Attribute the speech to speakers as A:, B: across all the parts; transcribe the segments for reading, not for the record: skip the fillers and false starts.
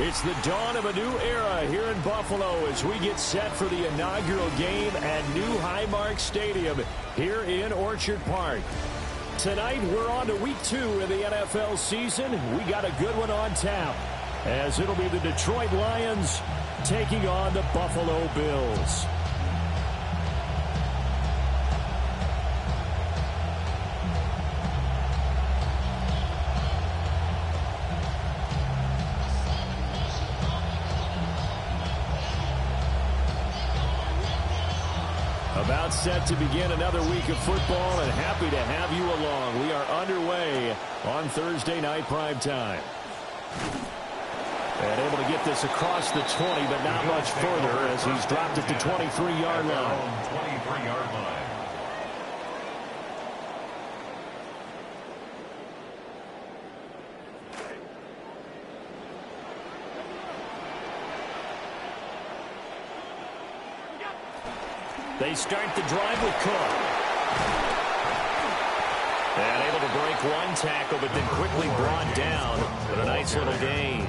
A: It's the dawn of a new era here in Buffalo as we get set for the inaugural game at New Highmark Stadium here in Orchard Park. Tonight, we're on to week 2 of the NFL season. We got a good one on tap, as it'll be the Detroit Lions taking on the Buffalo Bills. About set to begin another week of football, and happy to have you along. We are underway on Thursday night prime time. And able to get this across the 20, but not much further as he's dropped at the 23-yard line. 23-yard line. They start the drive with Cook. And able to break one tackle, but then quickly brought down. But a nice little gain.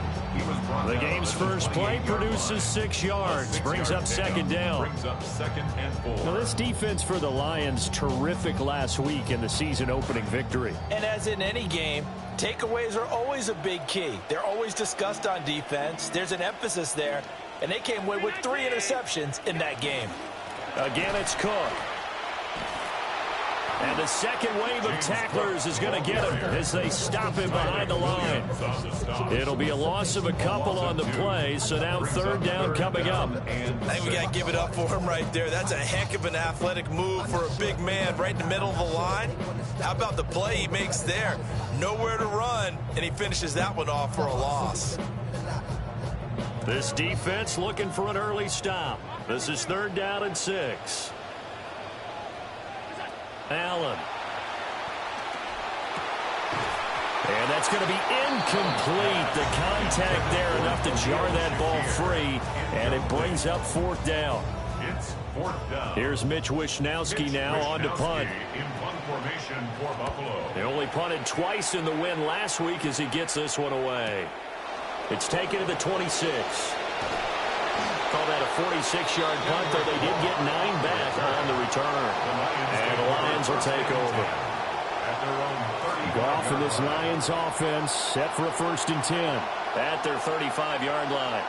A: The game's first play produces 6 yards. Brings up second down. Now this defense for the Lions, terrific last week in the season-opening victory.
B: And as in any game, takeaways are always a big key. They're always discussed on defense. There's an emphasis there. And they came away with 3 interceptions in that game.
A: Again, it's Cook. And the second wave of tacklers is going to get him as they stop him behind the line. It'll be a loss of a couple on the play, so now third down coming up.
B: I think we got to give it up for him right there. That's a heck of an athletic move for a big man right in the middle of the line. How about the play he makes there? Nowhere to run, and he finishes that one off for a loss.
A: This defense looking for an early stop. This is third down and 6. Allen. And that's going to be incomplete. The contact there enough to jar that ball free, and it brings up fourth down. It's fourth down. Here's Mitch Wishnowsky now on to punt. In punt formation for Buffalo. They only punted twice in the win last week as he gets this one away. It's taken to the 26. Call that a 46-yard punt, though they did get 9 back on the return. And the Lions will take over. Goff and this Lions offense set for a 1st and 10 at their 35-yard line.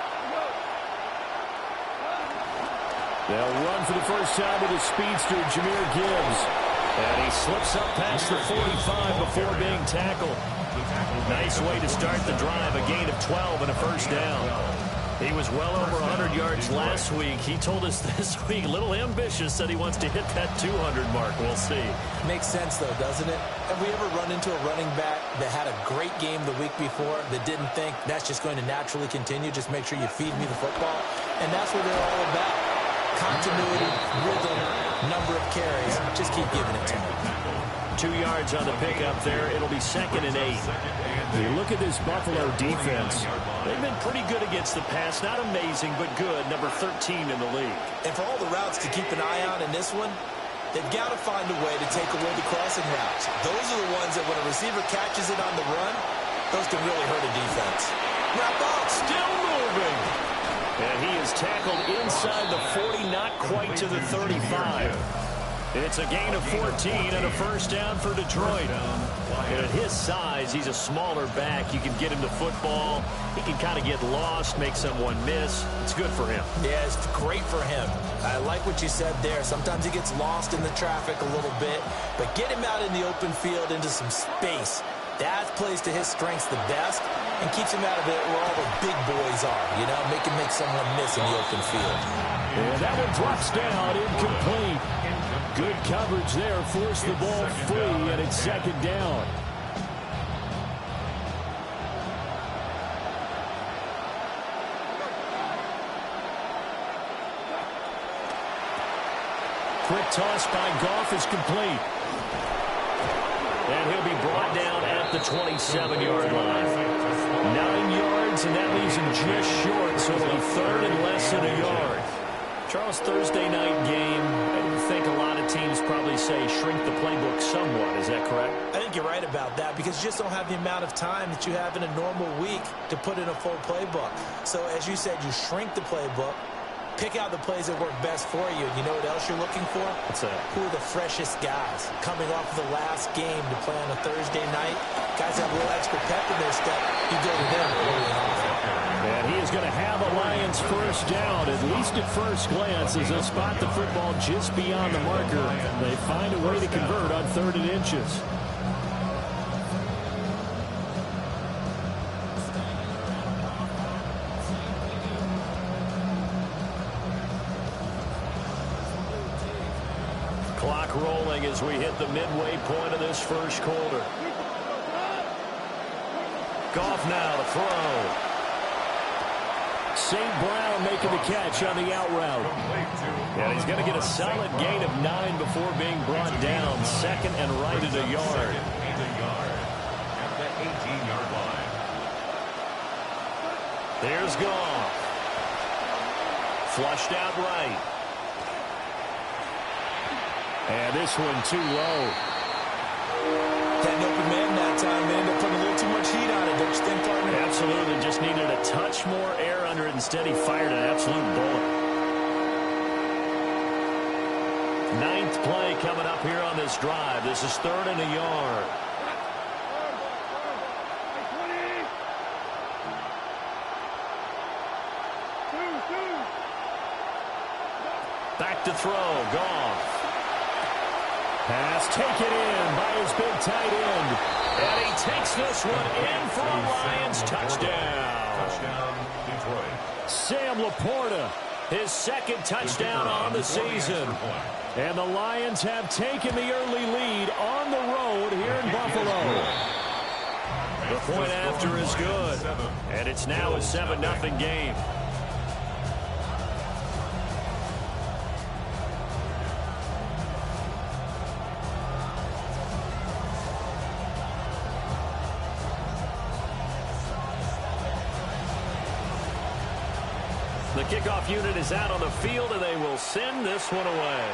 A: They'll run for the first time with the speedster, Jahmyr Gibbs. And he slips up past the 45 before being tackled. Nice way to start the drive, a gain of 12 and a first down. He was well over 100 yards last week. He told us this week, a little ambitious, that he wants to hit that 200 mark. We'll see.
B: Makes sense, though, doesn't it? Have we ever run into a running back that had a great game the week before that didn't think that's just going to naturally continue? Just make sure you feed me the football. And that's what they're all about. Continuity, rhythm, number of carries. Just keep giving it to me.
A: 2 yards on the pickup there. It'll be 2nd and 8. You look at this Buffalo defense. They've been pretty good against the pass. Not amazing, but good. Number 13 in the league.
B: And for all the routes to keep an eye on in this one, they've got to find a way to take away the crossing routes. Those are the ones that when a receiver catches it on the run, those can really hurt a defense. Wrap up, still moving.
A: And he is tackled inside the 40, not quite to the 35. It's a gain of 14 and a first down for Detroit. And at his size, he's a smaller back. You can get him to football. He can kind of get lost, make someone miss. It's good for him.
B: Yeah, it's great for him. I like what you said there. Sometimes he gets lost in the traffic a little bit, but get him out in the open field into some space. That plays to his strengths the best and keeps him out of it where all the big boys are, you know, make someone miss in the open field.
A: And that one drops down, incomplete. Good coverage there, forced the ball free, and it's 2nd down. Quick toss by Goff is complete. And he'll be brought down at the 27-yard line. 9 yards, and that leaves him just short, so it'll be 3rd and less than a yard. Charles, Thursday night game, I think a lot of teams probably say shrink the playbook somewhat. Is that correct?
B: I think you're right about that because you just don't have the amount of time that you have in a normal week to put in a full playbook. So as you said, you shrink the playbook, pick out the plays that work best for you. You know what else you're looking for?
A: What's that?
B: Who are the freshest guys coming off of the last game to play on a Thursday night? Guys have a little extra pep in their step. You go to them early on.
A: And he is going to have a Lions first down, at least at first glance, as they'll spot the football just beyond the marker. They find a way to convert on 3rd and inches. Clock rolling as we hit the midway point of this first quarter. Goff now to throw. St. Brown making the catch on the out route. And he's going to get a solid gain of 9 before being brought down. 2nd and right at a yard.
C: At the 18-yard line.
A: There's Goff. Flushed out right. And this one too low.
B: Had an open man that time. They ended up putting a little too much heat on it, don't you think, partner?
A: Absolutely. Just needed a touch more air under it. Instead, he fired an absolute bullet. 9th play coming up here on this drive. This is 3rd and a yard. Back to throw. Goff. Pass taken in by his big tight end. And he takes this one in for a Lions touchdown.
C: Touchdown, Detroit.
A: Sam Laporta, his 2nd touchdown on the season. And the Lions have taken the early lead on the road here in Buffalo. The point after is good. And it's now a 7-0 game. The kickoff unit is out on the field, and they will send this one away.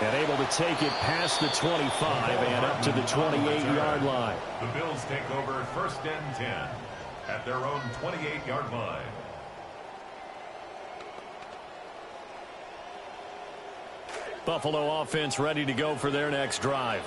A: And able to take it past the 25 and up to the 28-yard line.
C: The Bills take over 1st and 10 at their own 28-yard line.
A: Buffalo offense ready to go for their next drive.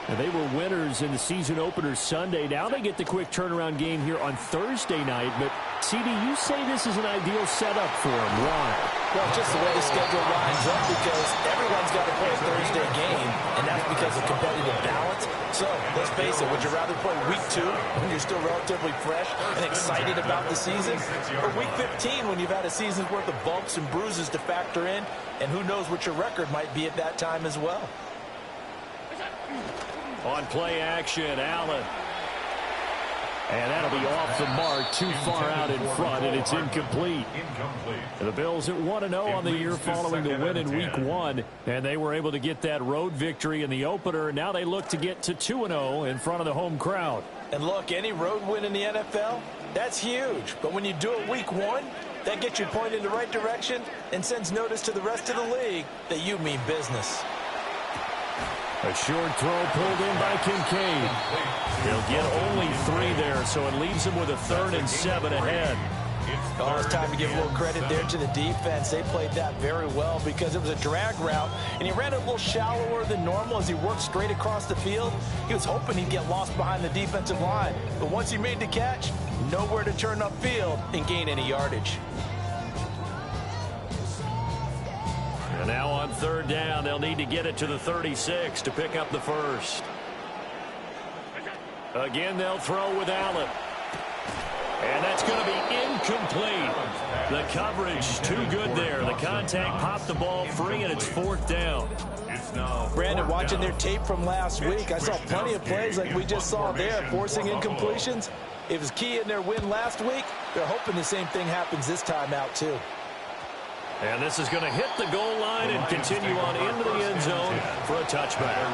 A: And they were winners in the season opener Sunday. Now they get the quick turnaround game here on Thursday night. But, CD, you say this is an ideal setup for them. Why?
B: Well, just the way the schedule lines up, because everyone's got to play a Thursday game, and that's because of competitive balance. So, let's face it, would you rather play week 2 when you're still relatively fresh and excited about the season, or week 15 when you've had a season's worth of bumps and bruises to factor in, and who knows what your record might be at that time as well?
A: On play action, Allen. And that'll be off the mark, too far out in front, and it's incomplete. The Bills at 1-0 on the year following the win in Week 1, and they were able to get that road victory in the opener. Now they look to get to 2-0 in front of the home crowd.
B: And look, any road win in the NFL, that's huge. But when you do it Week 1, that gets you pointed in the right direction and sends notice to the rest of the league that you mean business.
A: A short throw pulled in by Kincaid. He'll get only 3 there, so it leaves him with a 3rd and 7 ahead.
B: Oh, it's time to give a little credit there to the defense. They played that very well because it was a drag route, and he ran it a little shallower than normal as he worked straight across the field. He was hoping he'd get lost behind the defensive line, but once he made the catch, nowhere to turn upfield and gain any yardage.
A: And now on 3rd down, they'll need to get it to the 36 to pick up the first. Again, they'll throw with Allen. And that's going to be incomplete. The coverage too good there. The contact popped the ball free, and it's 4th down.
B: Brandon, watching their tape from last week, I saw plenty of plays like we just saw there, forcing incompletions. It was key in their win last week. They're hoping the same thing happens this time out, too.
A: And this is going to hit the goal line and continue on into the end zone for a touchback.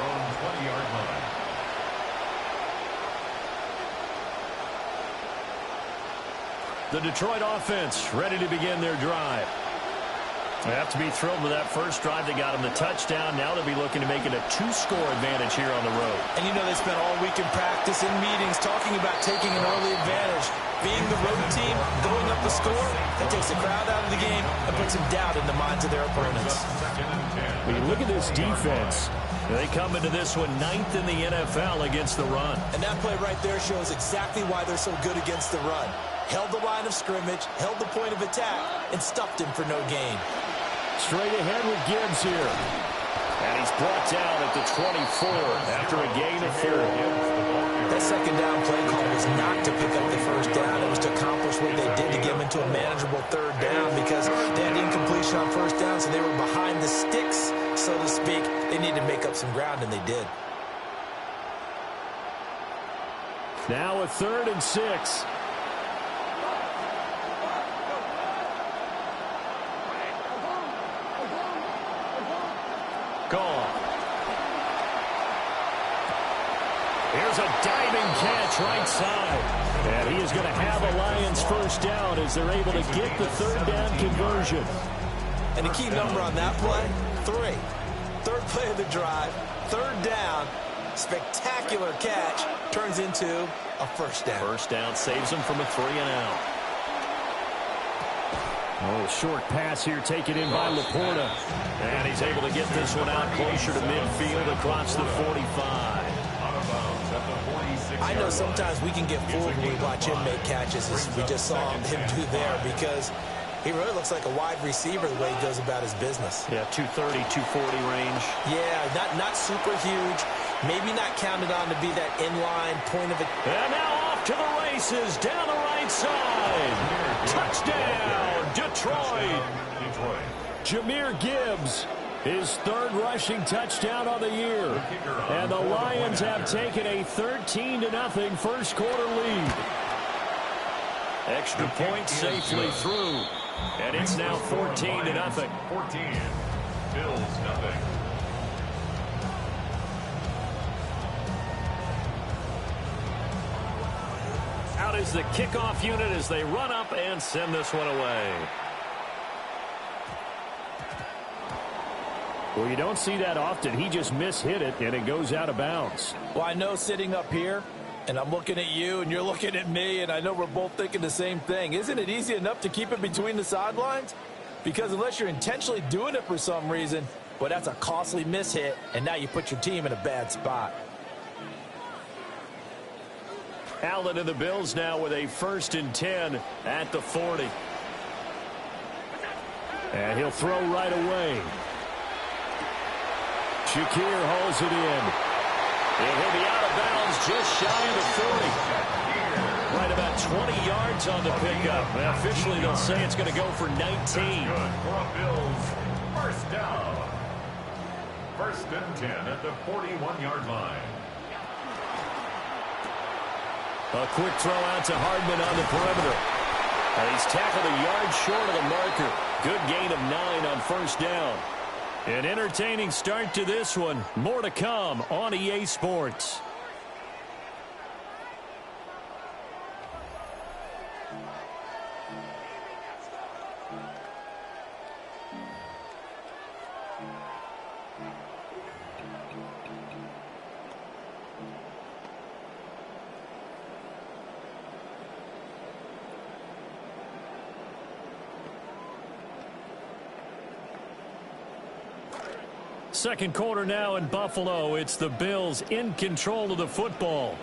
A: The Detroit offense ready to begin their drive. They have to be thrilled with that first drive. They got them the touchdown. Now they'll be looking to make it a 2-score advantage here on the road.
B: And you know they spent all week in practice and meetings talking about taking an early advantage. Being the road team, going up the score, that takes the crowd out of the game and puts some doubt in the minds of their opponents.
A: When you look at this defense, they come into this one 9th in the NFL against the run.
B: And that play right there shows exactly why they're so good against the run. Held the line of scrimmage, held the point of attack, and stuffed him for no gain.
A: Straight ahead with Gibbs here. And he's brought down at the 24 after a gain of 4.
B: That second down play call was not to pick up the first down. It was to accomplish what they did to get them into a manageable third down because they had incompletion on first down, so they were behind the sticks, so to speak. They needed to make up some ground, and they did.
A: Now a 3rd and 6. Gone. Here's a diving catch right side. And he is going to have a Lions first down as they're able to get the third down conversion.
B: And the key number on that play, 3. Third play of the drive, third down, spectacular catch, turns into a first down.
A: First down saves them from a 3-and-out. Oh, short pass here taken in by Laporta. And he's able to get this one out closer to midfield across the 45.
B: I know sometimes we can get fooled when we watch him make catches, as we just saw him do there, because he really looks like a wide receiver the way he goes about his business.
A: Yeah, 230, 240 range.
B: Yeah, not super huge. Maybe not counted on to be that inline point of it.
A: And now off to the races down the right side. Touchdown, Detroit. Jahmyr Gibbs, his 3rd rushing touchdown of the year. And the Lions have taken a 13-0 first quarter lead. Extra point safely through. And it's now 14-0.
C: 14. Bills nothing.
A: Out is the kickoff unit as they run up and send this one away. Well, you don't see that often. He just mishit it, and it goes out of bounds.
B: Well, I know sitting up here, and I'm looking at you, and you're looking at me, and I know we're both thinking the same thing. Isn't it easy enough to keep it between the sidelines? Because unless you're intentionally doing it for some reason, well, that's a costly mishit, and now you put your team in a bad spot.
A: Allen and the Bills now with a 1st and 10 at the 40. And he'll throw right away. Shakir holds it in. And he'll be out of bounds just shy of the 40. Right about 20 yards on the pickup. And officially they'll say it's going to go for 19.
C: For Bills, first down. 1st and 10 at the 41-yard line.
A: A quick throw out to Hardman on the perimeter. And he's tackled a yard short of the marker. Good gain of 9 on first down. An entertaining start to this one. More to come on EA Sports. Second quarter now in Buffalo. It's the Bills in control of the football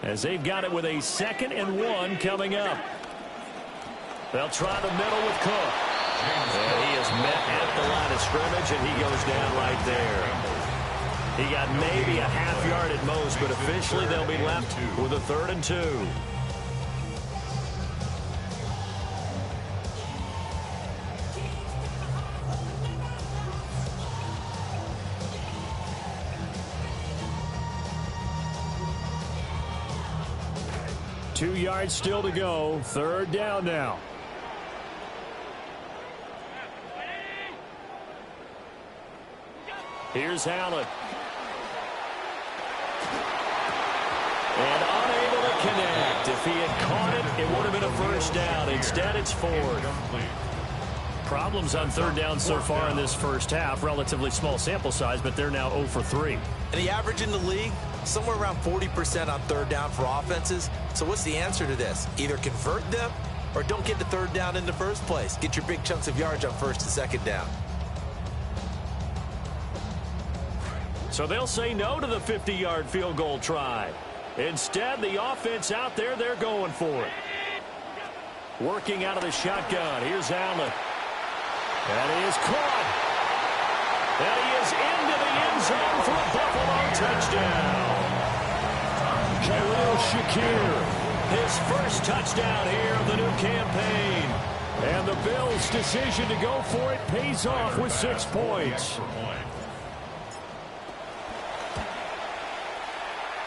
A: as they've got it with a 2nd and 1 coming up. They'll try the middle with Cook. And he is met at the line of scrimmage, and he goes down right there. He got maybe a half yard at most, but officially they'll be left with a 3rd and 2. Two yards still to go. 3rd down now. Here's Allen. And unable to connect. If he had caught it, it would have been a first down. Instead, it's Ford. Problems on third down so far in this first half. Relatively small sample size, but they're now 0 for 3.
B: And the average in the league, somewhere around 40% on third down for offenses. So what's the answer to this? Either convert them or don't get the third down in the first place. Get your big chunks of yards on first and second down.
A: So they'll say no to the 50-yard field goal try. Instead, the offense out there, they're going for it. Working out of the shotgun. Here's Allen. And he is caught. And he is into the end zone for a Buffalo touchdown. Khalil Shakir, his first touchdown here of the new campaign. And the Bills' decision to go for it pays off with 6 points.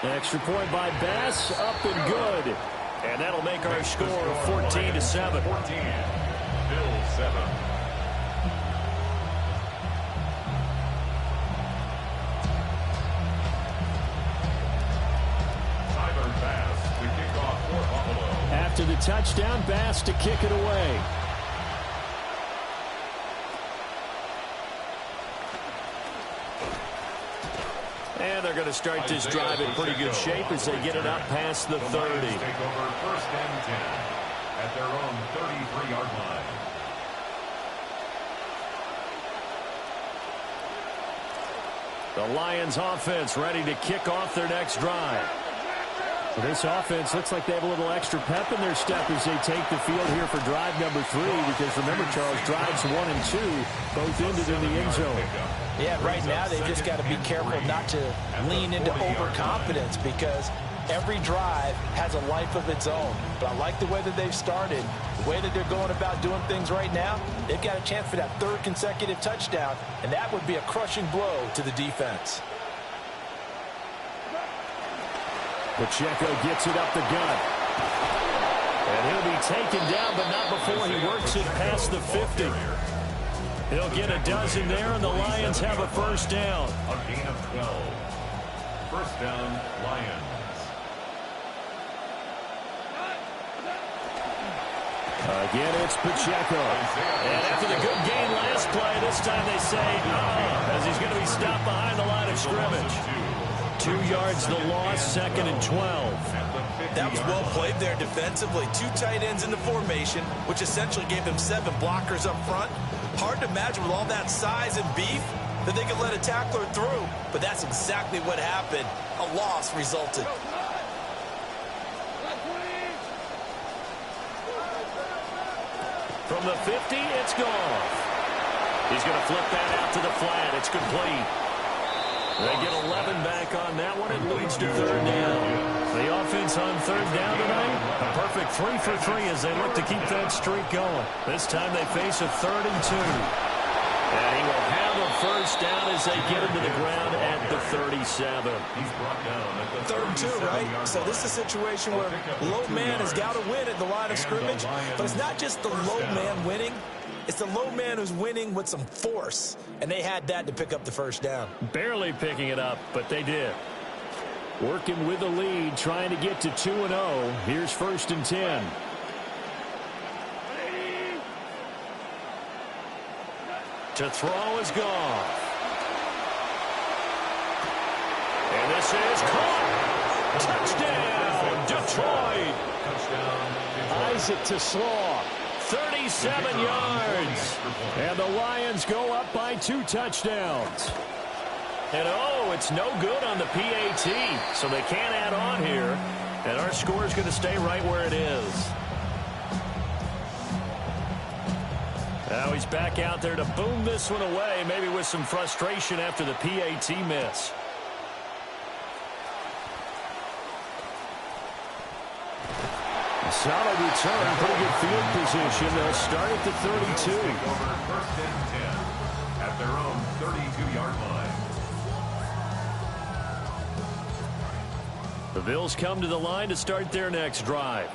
A: Extra point by Bass, up and good. And that'll make our score 14-7.
C: 14, Bills 7.
A: After the touchdown, Bass to kick it away. And they're going to start this drive in pretty good shape as they get it up past the 30.
C: Take over first and 10 at their own 33-yard line.
A: The Lions offense ready to kick off their next drive. So this offense looks like they have a little extra pep in their step as they take the field here for drive number 3, because remember, Charles, drives 1 and 2 both ended in the end zone.
B: Yeah, right now they've just got to be careful not to lean into overconfidence, because every drive has a life of its own. But I like the way that they've started, the way that they're going about doing things right now. They've got a chance for that 3rd consecutive touchdown, and that would be a crushing blow to the defense.
A: Pacheco gets it up the gut. And he'll be taken down, but not before he works it past the 50. He'll get a dozen there, and the Lions have a first down.
C: A gain of 12. First down, Lions.
A: Again, it's Pacheco. And after the good gain last play, this time they say, as he's going to be stopped behind the line of scrimmage. 2 yards the loss, 2nd and 12.
B: That was well played there defensively. 2 tight ends in the formation, which essentially gave them 7 blockers up front. Hard to imagine with all that size and beef that they could let a tackler through, but that's exactly what happened. A loss resulted.
A: From the 50, it's Goff. He's going to flip that out to the flat. It's complete. They get 11 back on that one. It leads to 3rd down. The offense on 3rd down tonight, a perfect 3 for 3 as they look to keep that streak going. This time they face a 3rd and 2. And he will have a first down as they get him to the ground at the 37.
C: He's brought down at the
B: 3rd and 2, right? So this is a situation where low man has got to win at the line of scrimmage, but it's not just the low man winning. It's the low man who's winning with some force, and they had that to pick up the first down.
A: Barely picking it up, but they did. Working with the lead, trying to get to 2-0. Here's 1st and 10. To throw is Goff. And this is caught. Touchdown, Detroit.
C: touchdown.
A: Isaac to Slaw. 37 yards. And the Lions go up by 2 touchdowns. And it's no good on the PAT. So they can't add on here. And our score is going to stay right where it is. Now he's back out there to boom this one away, maybe with some frustration after the PAT miss. A solid return, pretty good field position. They'll start at the 32.
C: Over 1st and 10 at their own 32-yard line.
A: The Bills come to the line to start their next drive.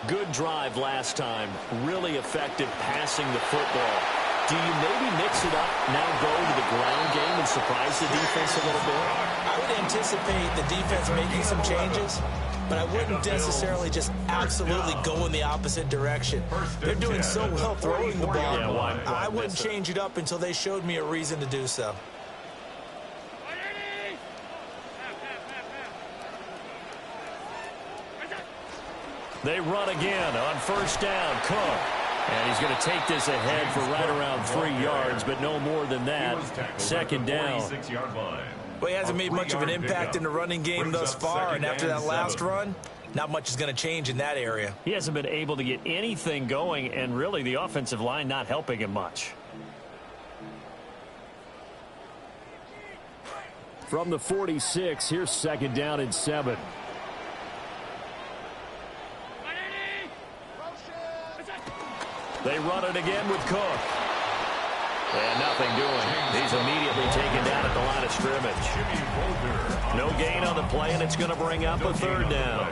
A: Good drive last time. Really effective passing the football. Do you maybe mix it up, now go to the ground game and surprise the defense a little bit?
B: I would anticipate the defense making some changes, but I wouldn't necessarily just absolutely go in the opposite direction. They're doing so well throwing the ball.
A: Yeah, why
B: I wouldn't change it up until they showed me a reason to do so.
A: They run again on first down. Cook. And he's going to take this ahead for right around 3 yards, but no more than that. Second down.
B: Well, he hasn't made much of an impact in the running game thus far, and after that last run, not much is going to change in that area.
A: He hasn't been able to get anything going, and really the offensive line not helping him much. From the 46, here's second down and 7. They run it again with Cook. And nothing doing. He's immediately taken down at the line of scrimmage. No gain on the play, and it's going to bring up a third down.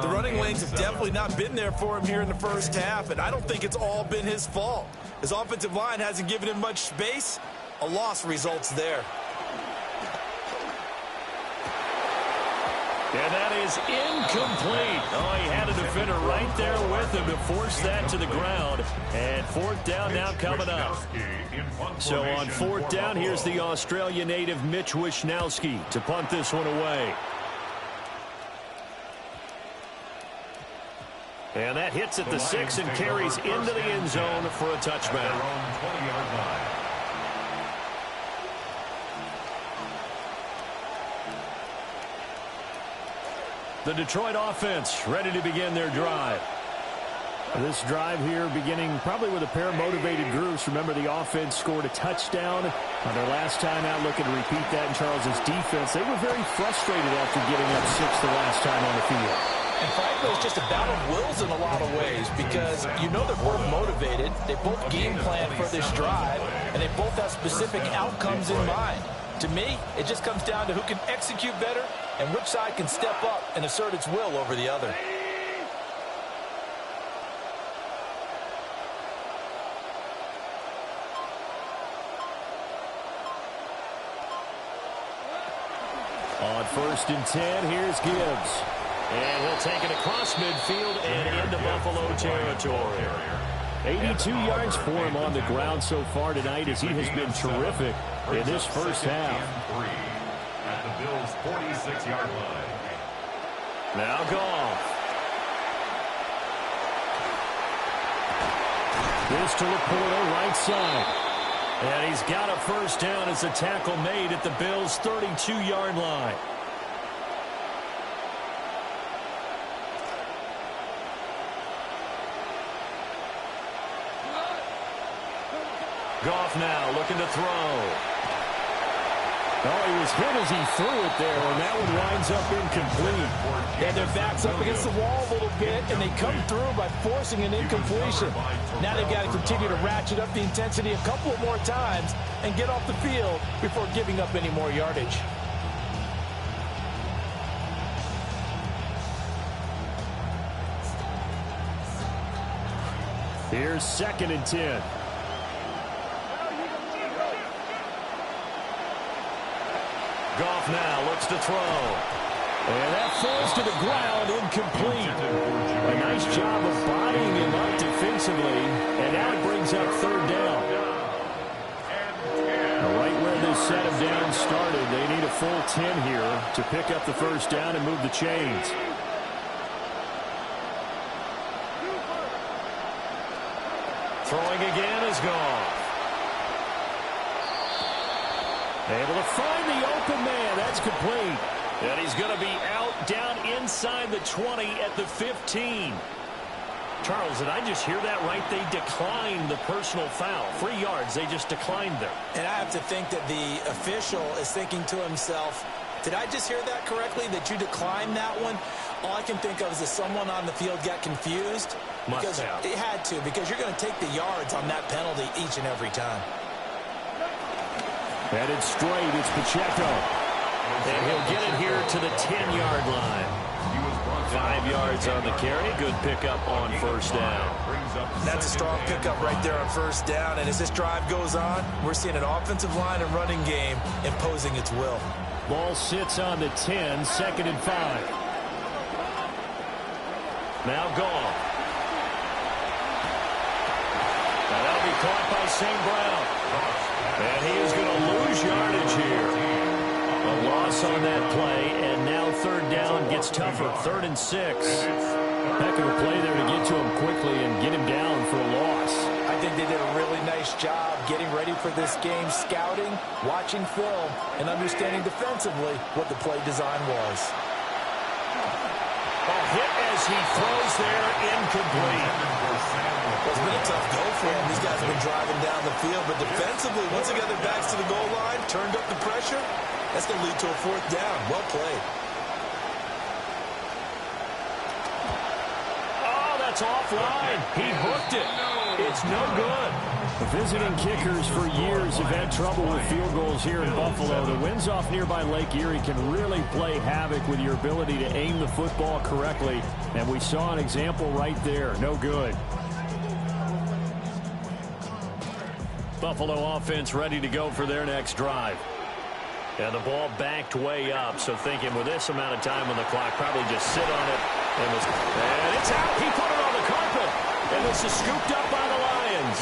B: The running lanes have definitely not been there for him here in the first half, and I don't think it's all been his fault. His offensive line hasn't given him much space. A loss results there.
A: And that is incomplete. Oh, he had a defender right there with him to force that to the ground. And fourth down now coming up. So on fourth down, here's the Australia native Mitch Wishnowsky to punt this one away. And that hits at the 6 and carries into the end zone for a touchback. The Detroit offense ready to begin their drive. This drive here beginning probably with a pair of motivated groups. Remember, the offense scored a touchdown on their last time out, looking to repeat that in Charles's defense. They were very frustrated after getting up 6 the last time on the field.
B: And frankly, it's just a battle of wills in a lot of ways because you know they're both motivated. They both game plan for this drive, and they both have specific outcomes in mind. To me, it just comes down to who can execute better and which side can step up and assert its will over the other.
A: On first and 10, here's Gibbs. And he'll take it across midfield and into Buffalo territory. 82 yards for him on the ground so far tonight as he has been terrific in this first half.
C: At the Bills' 46-yard line.
A: Now Goff. This to Laporta, right side. And he's got a first down as the tackle made at the Bills' 32-yard line. Goff now looking to throw. Oh, he was hit as he threw it there, and that one winds up incomplete.
B: And their back's up against the wall a little bit, and they come through by forcing an incompletion. Now they've got to continue to ratchet up the intensity a couple of more times and get off the field before giving up any more yardage.
A: Here's second and 10. Goff now looks to throw. And that falls to the ground, incomplete. A nice job of bodying him up defensively. And now it brings up third down. Right where this set of downs started, they need a full 10 here to pick up the first down and move the chains. Throwing again is Goff. Able to find the open man. That's complete. And he's going to be out down inside the 20 at the 15. Charles, did I just hear that right? They declined the personal foul. 3 yards, they just declined them.
B: And I have to think that the official is thinking to himself, did I just hear that correctly, that you declined that one? All I can think of is that someone on the field got confused.
A: Must have.
B: It had to, because you're going to take the yards on that penalty each and every time.
A: Headed straight, it's Pacheco. And he'll get it here to the 10-yard line. 5 yards on the carry. Good pickup on first down.
B: That's a strong pickup right there on first down. And as this drive goes on, we're seeing an offensive line and running game imposing its will.
A: Ball sits on the 10, 2nd and 5. Now Goff. And that'll be caught by St. Brown. And he is going to lose yardage here. A loss on that play, and now 3rd down gets tougher. 3rd and 6. Heck of a play there to get to him quickly and get him down for a loss.
B: I think they did a really nice job getting ready for this game, scouting, watching film, and understanding defensively what the play design was.
A: A hit as he throws there, incomplete.
B: It's been a tough go for him. These guys have been driving down the field, but defensively, once they got their backs to the goal line, turned up the pressure, that's going to lead to a 4th down. Well played.
A: Oh, that's offline. He hooked it. It's no good. The visiting kickers for years have had trouble with field goals here in Buffalo. The winds off nearby Lake Erie can really play havoc with your ability to aim the football correctly. And we saw an example right there. No good. Buffalo offense ready to go for their next drive. And the ball backed way up, so thinking with this amount of time on the clock, probably just sit on it. And it's out. He put it on the carpet. And this is scooped up by the Lions.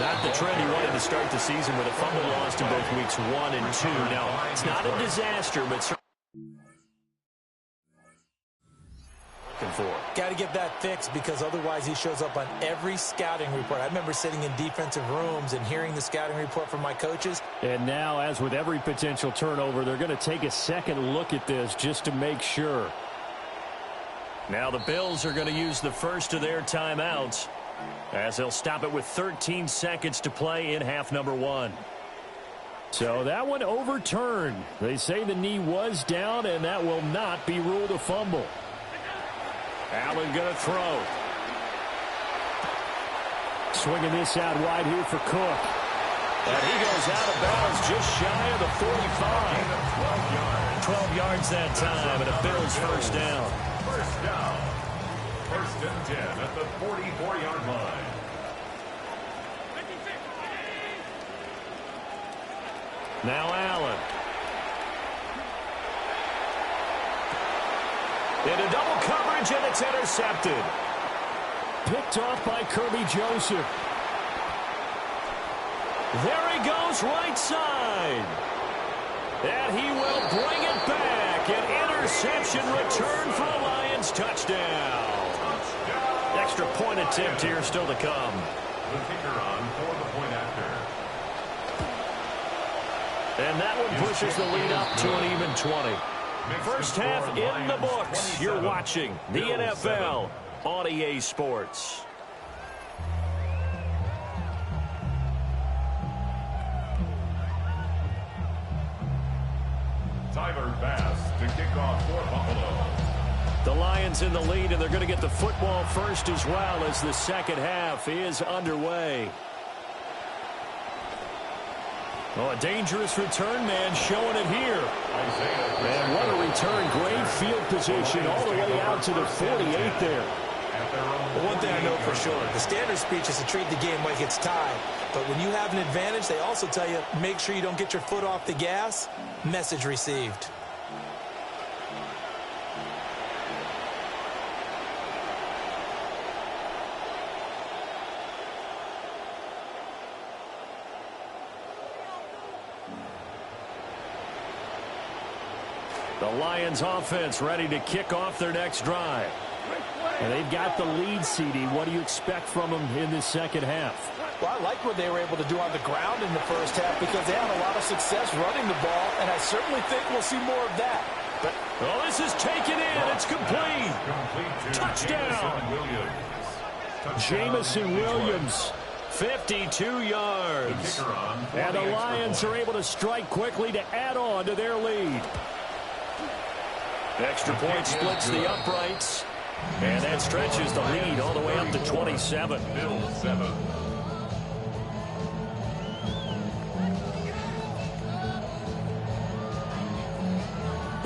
A: Not the trend he wanted to start the season with a fumble lost in both weeks 1 and 2. Now, it's not a disaster, but certainly for.
B: Got to get that fixed because otherwise he shows up on every scouting report. I remember sitting in defensive rooms and hearing the scouting report from my coaches.
A: And now, as with every potential turnover, they're going to take a second look at this just to make sure. Now the Bills are going to use the first of their timeouts as they'll stop it with 13 seconds to play in half number 1. So that one overturned. They say the knee was down, and that will not be ruled a fumble. Allen going to throw. Swinging this out wide here for Cook. And he goes out of bounds just shy of the 45. 12 yards that time, and a Bills first down.
C: First down. 1st and 10 at the 44-yard line.
A: Now Allen. Into double coverage, and it's intercepted. Picked off by Kirby Joseph. There he goes, right side. And he will bring it back. An interception return for a Lions touchdown. Extra point attempt here still to come.
C: The kicker on for the point after.
A: And that one pushes the lead up to an even 20. First half in the books. You're watching the NFL on EA Sports.
C: Tyler Bass to kick off for Buffalo.
A: The Lions in the lead, and they're going to get the football first as well as the second half is underway. Oh, a dangerous return man showing it here. And what a return. Great field position all the way out to the 48 there.
B: Well, one thing I know for sure, the standard speech is to treat the game like it's tied. But when you have an advantage, they also tell you, make sure you don't get your foot off the gas. Message received.
A: The Lions offense ready to kick off their next drive. And they've got the lead, CD. What do you expect from them in this second half?
B: Well, I like what they were able to do on the ground in the first half because they had a lot of success running the ball, and I certainly think we'll see more of that. But
A: oh, this is taken in. It's complete. Touchdown. Jamison Williams, 52 yards. And the Lions are able to strike quickly to add on to their lead. Extra point splits the uprights. And that stretches the lead all the way up to 27.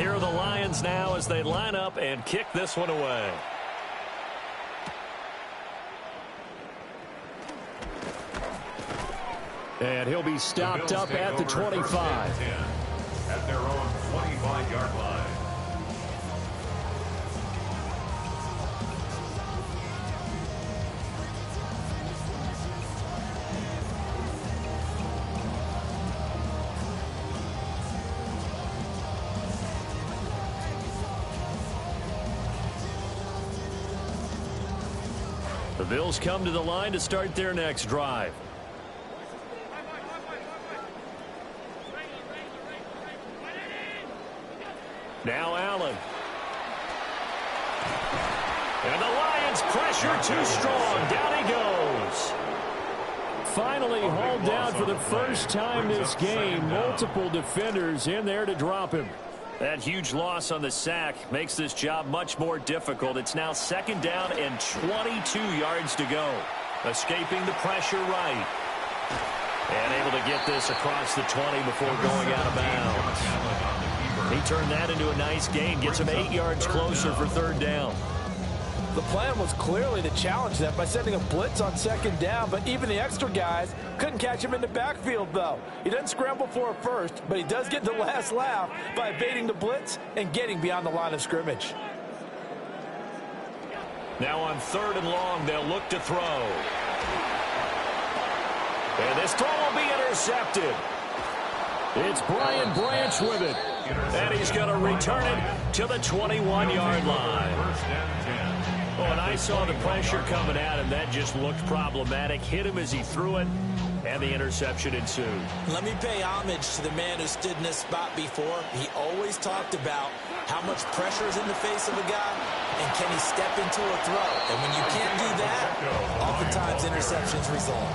A: Here are the Lions now as they line up and kick this one away. And he'll be stopped up at the 25.
C: At their own 25-yard line.
A: The Bills come to the line to start their next drive. Now Allen. And the Lions pressure too strong. Down he goes. Finally hauled down for the first time this game. Multiple defenders in there to drop him. That huge loss on the sack makes this job much more difficult. It's now second down and 22 yards to go. Escaping the pressure right. And able to get this across the 20 before going out of bounds. He turned that into a nice gain. Gets him 8 yards closer for third down.
B: The plan was clearly to challenge them by sending a blitz on second down, but even the extra guys couldn't catch him in the backfield, though. He doesn't scramble for it first, but he does get the last laugh by evading the blitz and getting beyond the line of scrimmage.
A: Now on third and long, they'll look to throw. And this throw will be intercepted. It's Brian Branch with it. And he's going to return it to the 21-yard line. Oh, and I saw the pressure coming at him. That just looked problematic. Hit him as he threw it, and the interception ensued.
B: Let me pay homage to the man who stood in this spot before. He always talked about how much pressure is in the face of a guy, and can he step into a throw. And when you can't do that, oftentimes interceptions result.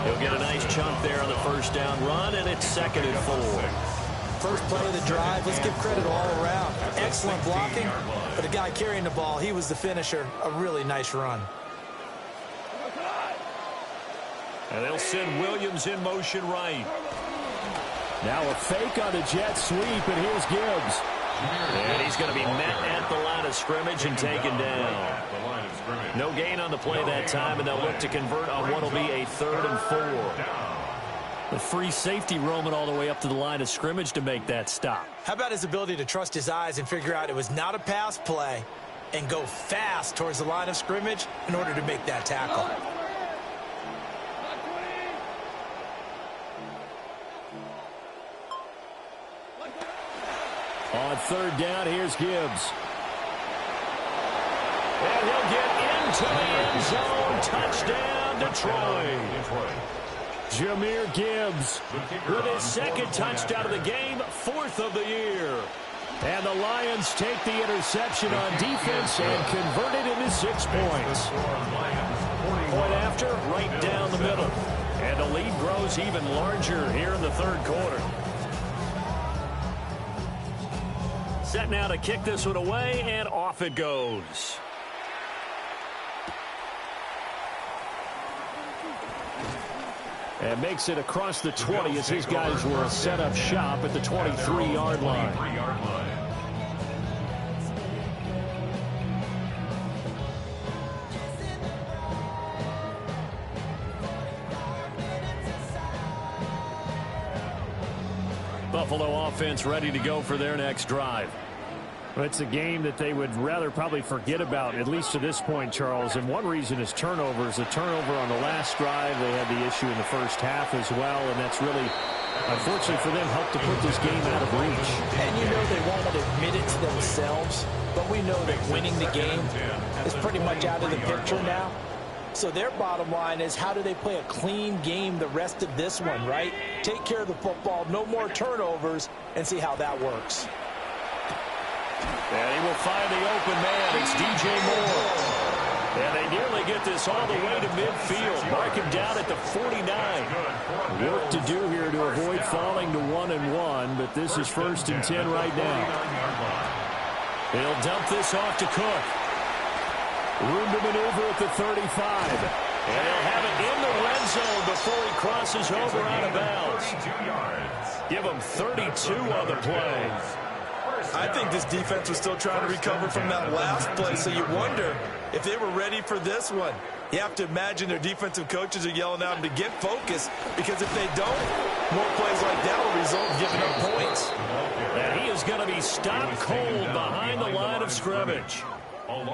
A: He'll get a nice chunk there on the first down run, and it's second and 4.
B: First play of the drive, let's give credit all around. Excellent blocking, but the guy carrying the ball, he was the finisher. A really nice run.
A: And they'll send Williams in motion right. Now a fake on the jet sweep, and here's Gibbs. And he's going to be met at the line of scrimmage and taken down. No gain on the play that time, and they'll look to convert on what will be a third and 4. The free safety roaming all the way up to the line of scrimmage to make that stop.
B: How about his ability to trust his eyes and figure out it was not a pass play and go fast towards the line of scrimmage in order to make that tackle.
A: On third down, here's Gibbs. And he'll get into the end zone. Touchdown, Detroit. Jahmyr Gibbs with his second touchdown of the game, 4th of the year. And the Lions take the interception on defense and convert it into 6 points. Point after, right down the middle. And the lead grows even larger here in the third quarter. Set now to kick this one away, and off it goes. And makes it across the 20 as his guys will set up shop at the 23-yard line. Buffalo offense ready to go for their next drive. Well, it's a game that they would rather probably forget about, at least to this point, Charles. And one reason is turnovers. A turnover on the last drive. They had the issue in the first half as well, and that's really, unfortunately for them, helped to put this game out of reach.
B: And you know they won't admit it to themselves, but we know that winning the game is pretty much out of the picture now. So their bottom line is, how do they play a clean game the rest of this one, right? Take care of the football, no more turnovers, and see how that works.
A: And he will find the open man. It's DJ Moore. And they nearly get this all the way to midfield. Mark him down at the 49. Work to do here to avoid falling to 1-1, but this is 1st and 10 right now. They'll dump this off to Cook. Room to maneuver at the 35. And they'll have it in the red zone before he crosses over out of bounds. Give him 32 on the play.
B: I think this defense was still trying to recover from that last play, so you wonder if they were ready for this one. You have to imagine their defensive coaches are yelling at them to get focused, because if they don't, more plays like that will result in giving up points.
A: And he is going to be stopped cold behind the line of scrimmage.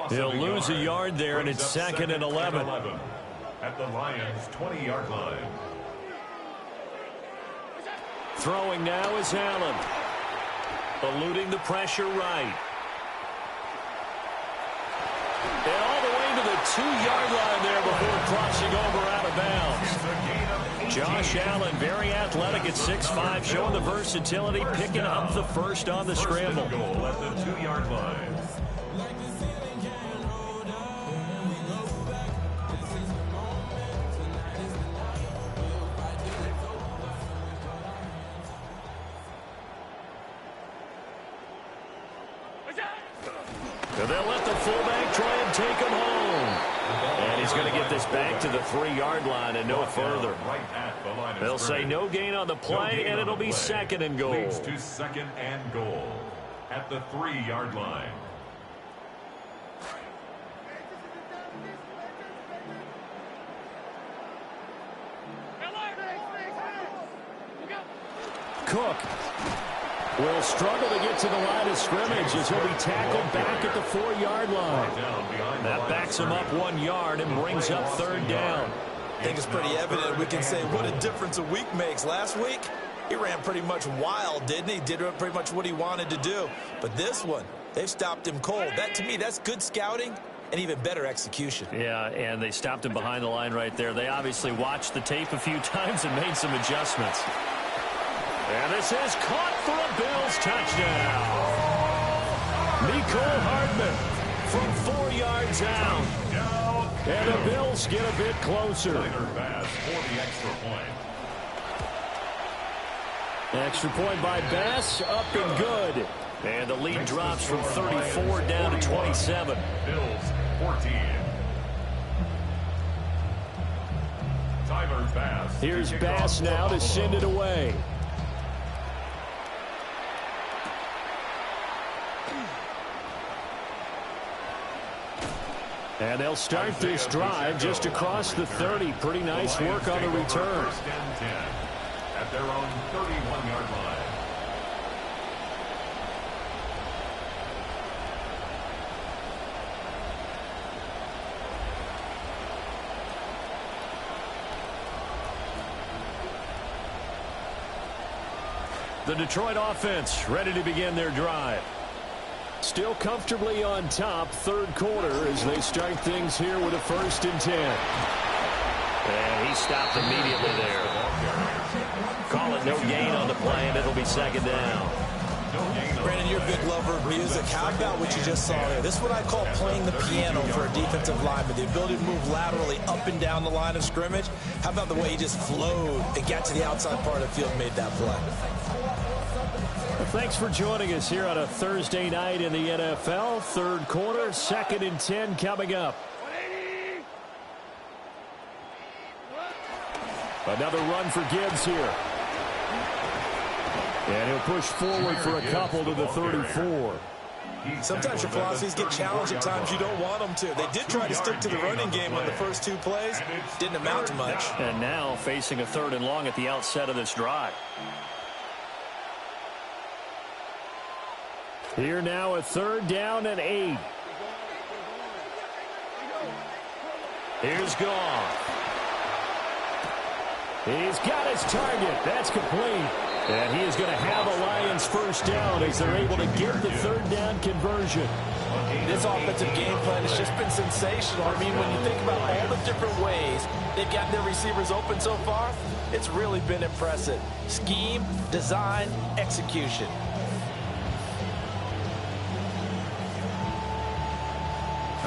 A: He'll lose a yard there, and it's 2nd and 11.
C: At the Lions' 20-yard line.
A: Throwing now is Allen. Eluding the pressure right. And all the way to the 2-yard line there before crossing over out of bounds. Josh Allen, very athletic at 6'5", showing the versatility, picking up the first on the scramble.
C: Goal at the 2-yard line.
A: And they'll let the fullback try and take him home. And he's going to get this back to the 3-yard line and no further. They'll say no gain on the play, and it'll be 2nd and goal.
C: Leads to 2nd and goal at the 3-yard line.
A: Cook will struggle to get to the line of scrimmage as he'll be tackled back at the 4-yard line. That backs him up 1 yard and brings up 3rd down.
B: I think it's pretty evident. We can say what a difference a week makes. Last week, he ran pretty much wild, didn't he? Did pretty much what he wanted to do. But this one, they've stopped him cold. That, to me, that's good scouting and even better execution.
A: Yeah, and they stopped him behind the line right there. They obviously watched the tape a few times and made some adjustments. And this is caught for a Bills touchdown. Mecole Hardman from 4 yards out. And the Bills get a bit closer.
C: For the extra point.
A: Extra point by Bass, up and good. And the lead drops from 34 down to 27.
C: Bills 14. Tyler Bass.
A: Here's Bass now to send it away. And they'll start this drive just across the 30. Pretty nice work on the return.
C: First and 10 at their own 31-yard line.
A: The Detroit offense ready to begin their drive. Still comfortably on top, 3rd quarter, as they start things here with a 1st and 10. And he stopped immediately there. Call it no gain on the play, and it'll be 2nd down.
B: Brandon, you're a big lover of music. How about what you just saw there? This is what I call playing the piano for a defensive lineman. The ability to move laterally up and down the line of scrimmage. How about the way he just flowed and got to the outside part of the field and made that play?
A: Well, thanks for joining us here on a Thursday night in the NFL. 3rd quarter, 2nd and 10 coming up. Another run for Gibbs here. And he'll push forward for a couple to the 34.
B: Sometimes your philosophies get challenged at times you don't want them to. They did try to stick to the running game on the first 2 plays. Didn't amount to much.
A: And now facing a 3rd and long at the outset of this drive. Here now a 3rd down and 8. Here's Goff. He's got his target. That's complete. And he is going to have a Lions 1st down as they're able to get the 3rd down conversion.
B: This offensive game plan has just been sensational. I mean, when you think about all the different ways they've gotten their receivers open so far, it's really been impressive. Scheme, design, execution.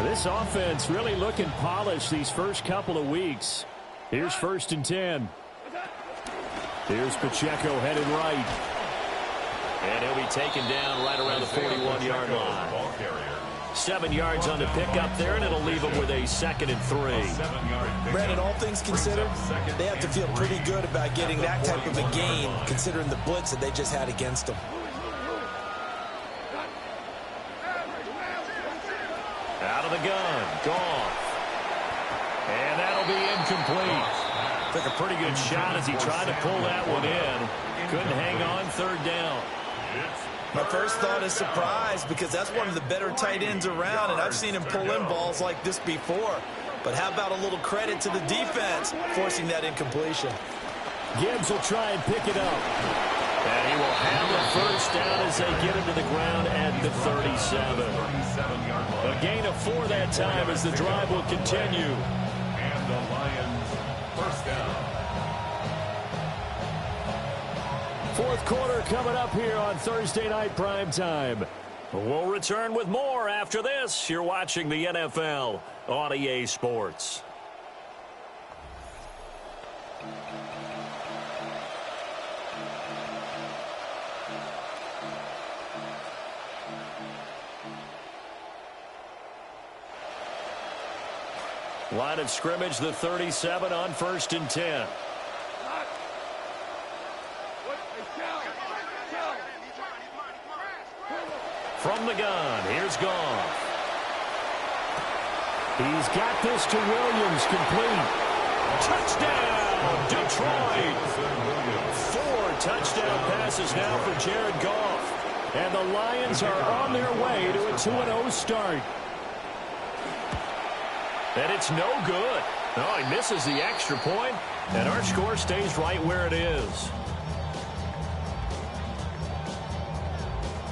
A: This offense really looking polished these first couple of weeks. Here's 1st and 10. Here's Pacheco headed right. And he'll be taken down right around the 41-yard line. 7 yards on the pickup there, and it'll leave him with a 2nd and 3.
B: Brandon, all things considered, they have to feel pretty good about getting that type of a gain, considering the blitz that they just had against them.
A: Out of the gun. Goff. And that'll be incomplete. Took a pretty good shot as he tried to pull that one in. Couldn't hang on. Third down.
B: My first thought is surprise, because that's one of the better tight ends around, and I've seen him pull in balls like this before. But how about a little credit to the defense forcing that incompletion?
A: Gibbs will try and pick it up. And he will have the first down as they get him to the ground at the 37. A gain of 4 that time as the drive will continue.
C: And the Lions first down.
A: Fourth quarter coming up here on Thursday Night Primetime. We'll return with more after this. You're watching the NFL on EA Sports. Line of scrimmage, the 37 on 1st and 10. From the gun, here's Goff. He's got this to Williams, complete. Touchdown, Detroit. 4 touchdown passes now for Jared Goff. And the Lions are on their way to a 2-0 start. And it's no good. Oh, he misses the extra point, and our score stays right where it is.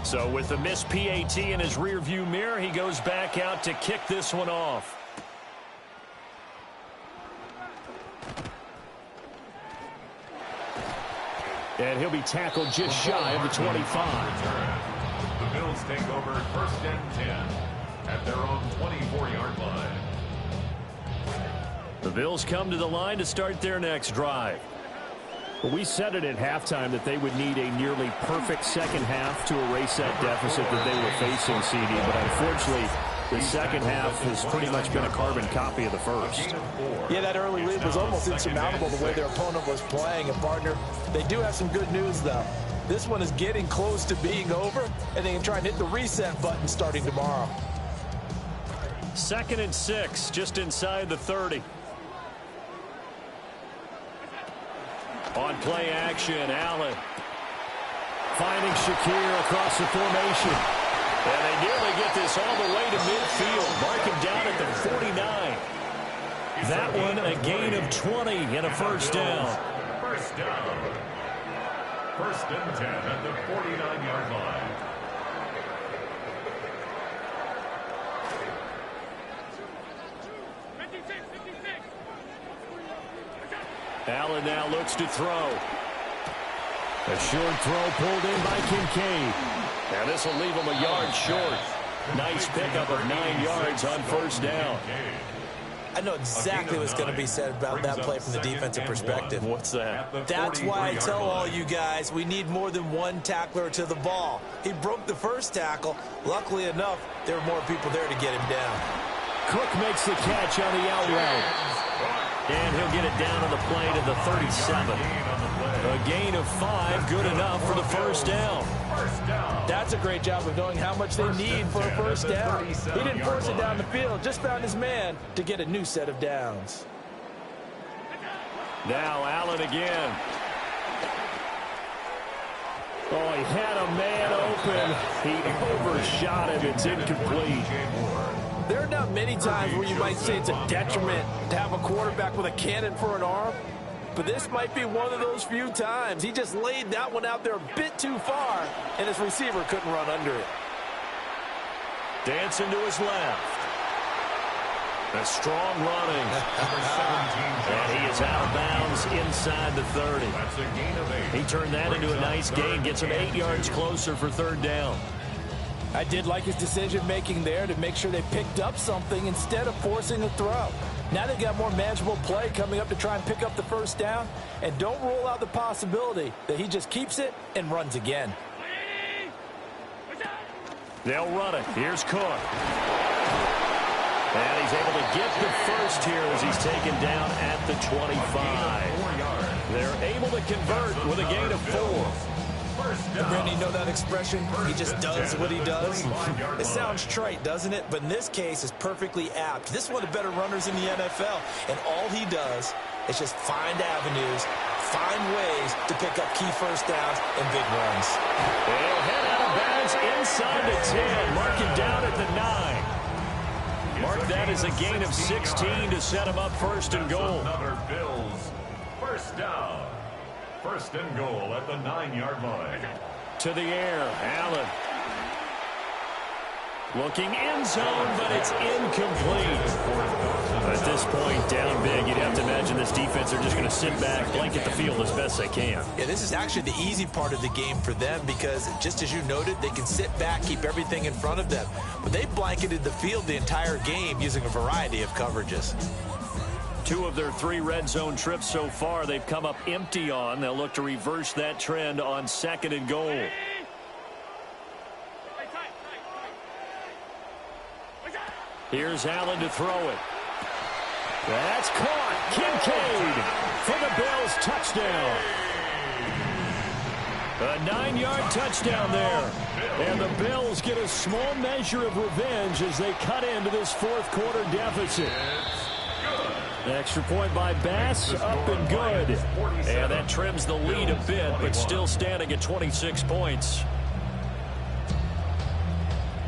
A: So with the missed PAT in his rearview mirror, he goes back out to kick this one off. And he'll be tackled just shy of the 25.
C: The Bills take over 1st and 10 at their own 24-yard line.
A: The Bills come to the line to start their next drive. Well, we said it at halftime that they would need a nearly perfect second half to erase that deficit that they were facing, CD. But unfortunately, the second half has pretty much been a carbon copy of the first.
B: Yeah, that early lead was almost insurmountable the way their opponent was playing. And, partner, they do have some good news, though. This one is getting close to being over, and they can try and hit the reset button starting tomorrow.
A: 2nd and 6, just inside the 30. On play action, Allen finding Shakir across the formation. And they nearly get this all the way to midfield. Mark him down at the 49. That one a gain of 20 and a first down.
C: First down. 1st and 10 at the 49-yard line.
A: Allen now looks to throw. A short throw pulled in by Kincaid. And this will leave him a yard short. Nice pickup of 9 yards on first down.
B: I know exactly what's going to be said about that play from the defensive perspective.
A: What's that?
B: That's why I tell all you guys we need more than one tackler to the ball. He broke the first tackle. Luckily enough, there were more people there to get him down.
A: Cook makes the catch on the out route. And he'll get it down to the play to the 37. A gain of 5, good enough for the first down.
B: That's a great job of knowing how much they need for a first down. He didn't force it down the field, just found his man to get a new set of downs.
A: Now Allen again. Oh, he had a man open. He overshot him. It's incomplete.
B: There are not many times where you might say it's a detriment to have a quarterback with a cannon for an arm, but this might be one of those few times. He just laid that one out there a bit too far, and his receiver couldn't run under it.
A: Dancing to his left. A strong running. And he is out of bounds inside the 30. He turned that into a nice gain, gets him 8 yards closer for third down.
B: I did like his decision-making there to make sure they picked up something instead of forcing a throw. Now they've got more manageable play coming up to try and pick up the first down, and don't rule out the possibility that he just keeps it and runs again.
A: They'll run it. Here's Cook. And he's able to get the first here as he's taken down at the 25. They're able to convert with a gain of 4.
B: Brandon, you know that expression? He just does what he does. It sounds trite, doesn't it? But in this case, it's perfectly apt. This is one of the better runners in the NFL, and all he does is just find avenues, find ways to pick up key first downs and big runs.
A: They'll head out of bounds inside the 10. Mark it down at the 9. Mark that as a gain of 16 to set him up first and goal.
C: Another Bills first down. First and goal at the 9-yard line.
A: To the air, Allen. Looking end zone, but it's incomplete. At this point, down big, you'd have to imagine this defense are just going to sit back, blanket the field as best they can.
B: Yeah, this is actually the easy part of the game for them because, just as you noted, they can sit back, keep everything in front of them. But they blanketed the field the entire game using a variety of coverages.
A: 2 of their 3 red zone trips so far they've come up empty on. They'll look to reverse that trend on second and goal. Here's Allen to throw it. That's caught. Kincaid for the Bills. Touchdown. A 9-yard touchdown there. And the Bills get a small measure of revenge as they cut into this fourth quarter deficit. An extra point by Bass, up and good. And that trims the lead a bit, but still standing at 26 points.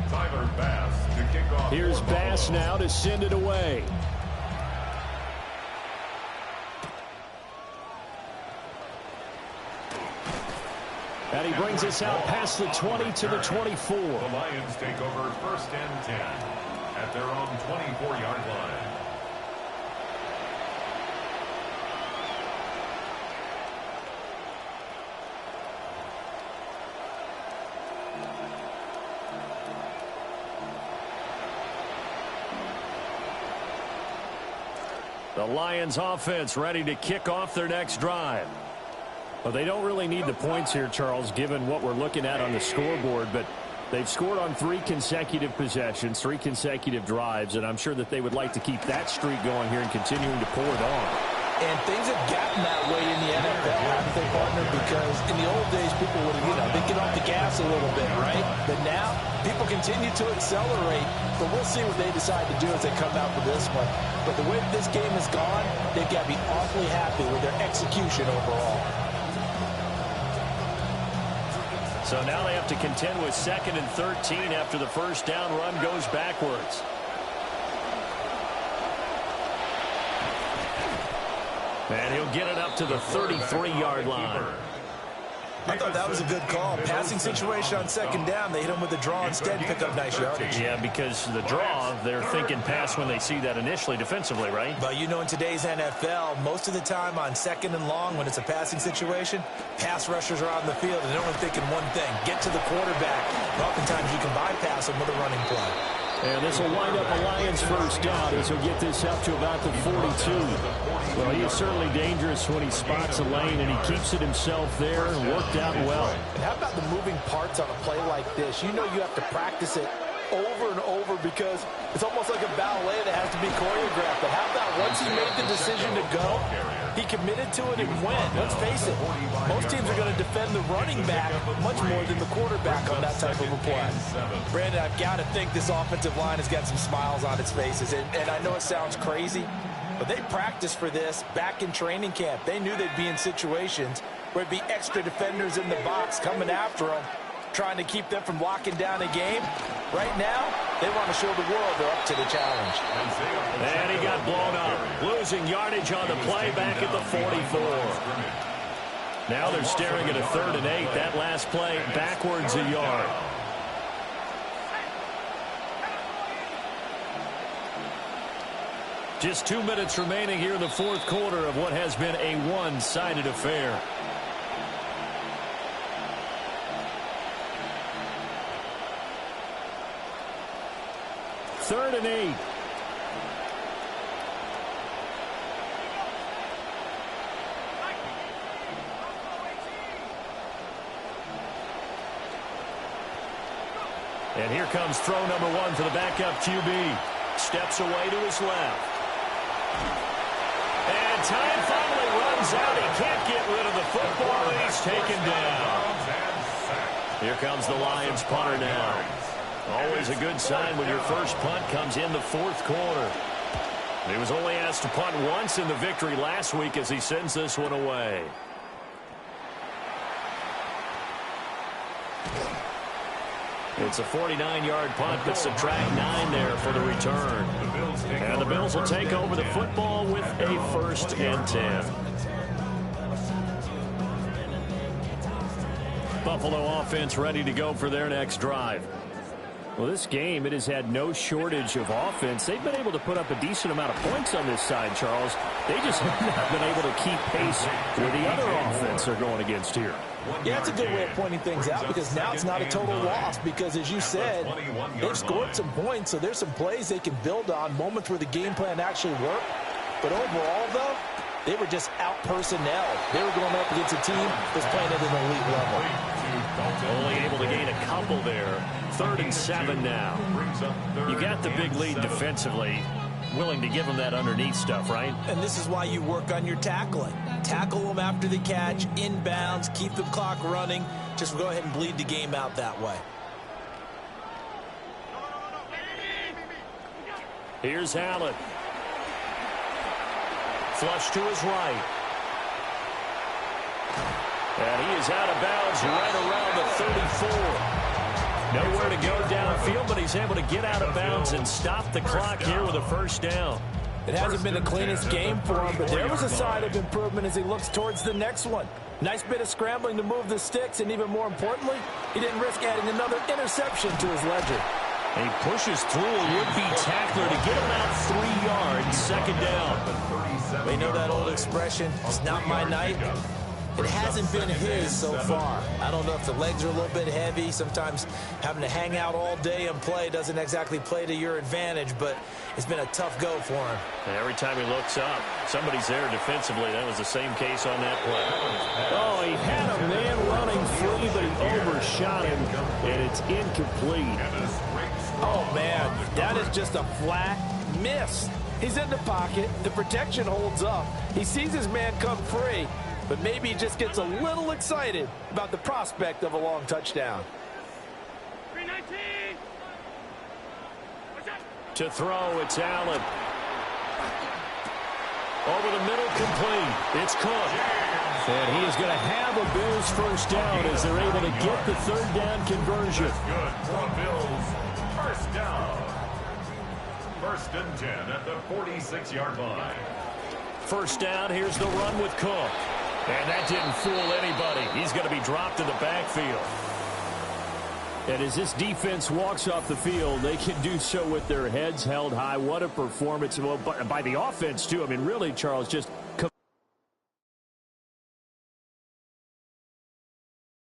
C: Tyler Bass to kick off.
A: Here's Bass now to send it away. And he brings us out past the 20 to the 24.
C: The Lions take over first and 10 at their own 24-yard line.
A: The Lions offense ready to kick off their next drive. Well, they don't really need the points here, Charles, given what we're looking at on the scoreboard, but they've scored on 3 consecutive possessions, 3 consecutive drives, and I'm sure that they would like to keep that streak going here and continuing to pour it on.
B: And things have gotten that way in the NFL, haven't they, partner? Because in the old days, people would have, they'd get off the gas a little bit, right? But now, people continue to accelerate, but we'll see what they decide to do as they come out for this one. But the way this game has gone, they've got to be awfully happy with their execution overall.
A: So now they have to contend with 2nd and 13 after the first down run goes backwards. And he'll get it up to the 33-yard line.
B: I thought that was a good call. Passing situation on 2nd down. They hit him with a draw instead, pick up nice yardage.
A: Yeah, because the draw, they're thinking pass when they see that initially defensively, right?
B: But you know, in today's NFL, most of the time on 2nd and long, when it's a passing situation, pass rushers are out in the field, and they're only thinking one thing, get to the quarterback. And oftentimes you can bypass them with a running play.
A: And this will wind up a Lions first down as he'll get this up to about the 42. Well, he is certainly dangerous when he spots a lane, and he keeps it himself there and worked out well.
B: And how about the moving parts on a play like this? You know you have to practice it over and over because it's almost like a ballet that has to be choreographed. But how about once he made the decision to go, he committed to it and went. Let's face it, most teams are going to defend the running back much more than the quarterback on that type of a play. Brandon, I've got to think this offensive line has got some smiles on its faces. And I know it sounds crazy, but they practiced for this back in training camp. They knew they'd be in situations where it'd be extra defenders in the box coming after them, trying to keep them from locking down a game. Right now, they want to show the world they're up to the challenge.
A: And he got blown up, losing yardage on the play back at the 44. Now they're staring at a 3rd and 8. That last play backwards a yard. Just 2 minutes remaining here in the fourth quarter of what has been a one-sided affair. Third and 8. And here comes throw number 1 for the backup QB. Steps away to his left. And time finally runs out. He can't get rid of the football. He's taken down. Here comes the Lions punter now. Always a good sign when your first punt comes in the fourth quarter. He was only asked to punt once in the victory last week as he sends this one away. It's a 49-yard punt, but subtract 9 there for the return. And the Bills will take over the football with a 1st and 10. Buffalo offense ready to go for their next drive. Well, this game, it has had no shortage of offense. They've been able to put up a decent amount of points on this side, Charles. They just have not been able to keep pace with the other offense they're going against here.
B: Yeah, it's a good way of pointing things out because now it's not a total loss because, as you said, they've scored some points, so there's some plays they can build on, moments where the game plan actually worked. But overall, though, they were just out-personnel. They were going up against a team that's playing at an elite level.
A: Only able to gain a couple there. 3rd and 7 now. You got the big lead defensively. Willing to give them that underneath stuff, right?
B: And this is why you work on your tackling. Tackle them after the catch, inbounds, keep the clock running. Just go ahead and bleed the game out that way.
A: Here's Allen. Flush to his right. And he is out of bounds right around the 34. Nowhere to go downfield, but he's able to get out of bounds and stop the clock here with a 1st down.
B: It hasn't been the cleanest game for him, but there was a sign of improvement as he looks towards the next one. Nice bit of scrambling to move the sticks, and even more importantly, he didn't risk adding another interception to his ledger.
A: He pushes through a would-be tackler to get him out 3 yards, 2nd down.
B: They know that old expression, it's not my night. It hasn't been his so far. I don't know if the legs are a little bit heavy. Sometimes having to hang out all day and play doesn't exactly play to your advantage, but it's been a tough go for him.
A: And every time he looks up, somebody's there defensively. That was the same case on that play. Oh, he had a man running free, but he overshot him, and it's incomplete.
B: Oh, man, that is just a flat miss. He's in the pocket. The protection holds up. He sees his man come free, but maybe he just gets a little excited about the prospect of a long touchdown.
A: To throw, it's Allen. Over the middle, complete. It's Cook. And he is going to have a Bills 1st down as they're able to get the 3rd down conversion.
C: Good for Bills. 1st down. 1st and 10 at the 46-yard line.
A: 1st down, here's the run with Cook. And that didn't fool anybody. He's going to be dropped in the backfield. And as this defense walks off the field, they can do so with their heads held high. What a performance by the offense, too. I mean, really, Charles, just